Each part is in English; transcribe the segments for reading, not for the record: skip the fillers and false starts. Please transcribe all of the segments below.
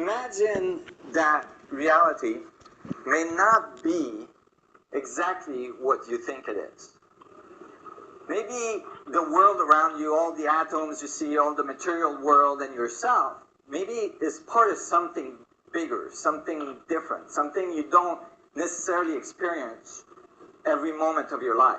Imagine that reality may not be exactly what you think it is. Maybe the world around you, all the atoms you see, all the material world and yourself, maybe is part of something bigger, something different, something you don't necessarily experience every moment of your life.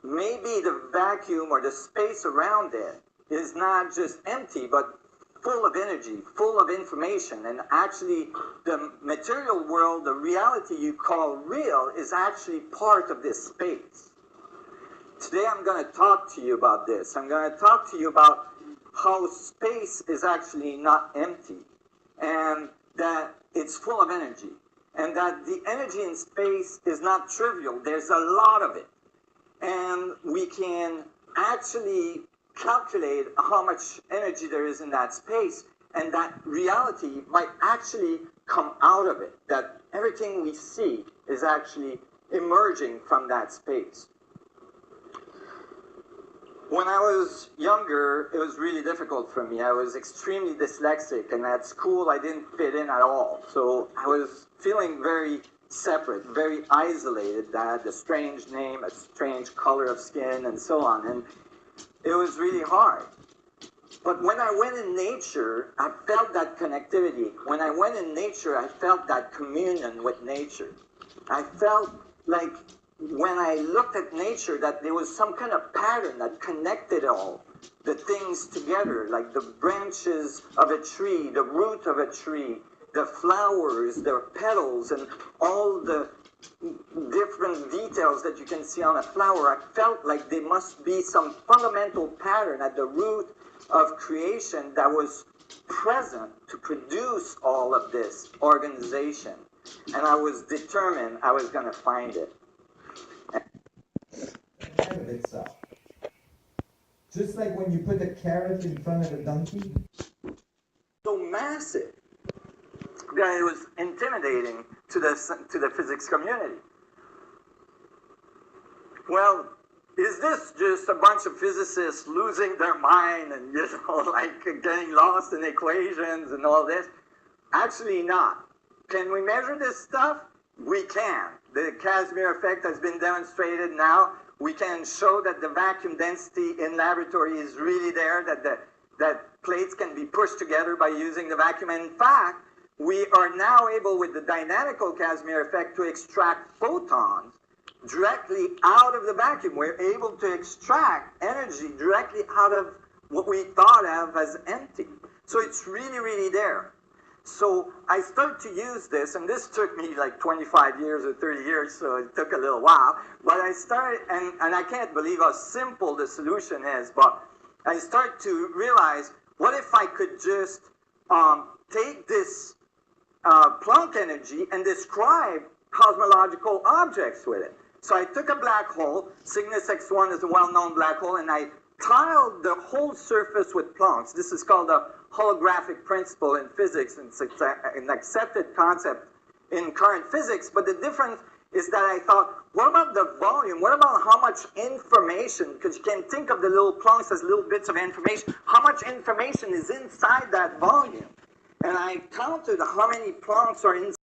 Maybe the vacuum or the space around it is not just empty, but full of energy, full of information, and actually the material world, the reality you call real, is actually part of this space. Today I'm going to talk to you about this. I'm going to talk to you about how space is actually not empty, and that it's full of energy, and that the energy in space is not trivial. There's a lot of it, and we can actually calculate how much energy there is in that space, and that reality might actually come out of it, that everything we see is actually emerging from that space. When I was younger, it was really difficult for me. I was extremely dyslexic, and at school I didn't fit in at all. So I was feeling very separate, very isolated. I had a strange name, a strange color of skin, and so on. And it was really hard. But when I went in nature, I felt that connectivity. When I went in nature, I felt that communion with nature. I felt like when I looked at nature that there was some kind of pattern that connected all the things together, like the branches of a tree, the root of a tree, the flowers, the petals, and all the different details that you can see on a flower. I felt like there must be some fundamental pattern at the root of creation that was present to produce all of this organization. And I was determined I was going to find it. Of itself. Just like when you put a carrot in front of a donkey. So massive that it was intimidating to the physics community. Well, is this just a bunch of physicists losing their mind and, like getting lost in equations and all this? Actually not. Can we measure this stuff? We can. The Casimir effect has been demonstrated now. We can show that the vacuum density in laboratory is really there, that plates can be pushed together by using the vacuum. And in fact, we are now able, with the dynamical Casimir effect, to extract photons directly out of the vacuum. We're able to extract energy directly out of what we thought of as empty. So it's really, really there. So I started to use this, and this took me like 25 years or 30 years, so it took a little while. But I started, and I can't believe how simple the solution is, but I started to realize, what if I could just take this Planck energy and describe cosmological objects with it? So I took a black hole, Cygnus X1 is a well-known black hole, and I tiled the whole surface with Planck's. This is called a holographic principle in physics, and it's an accepted concept in current physics. But the difference is that I thought, what about the volume? What about how much information? Because you can think of the little Planck's as little bits of information. How much information is inside that volume? And I counted how many Planck's are inside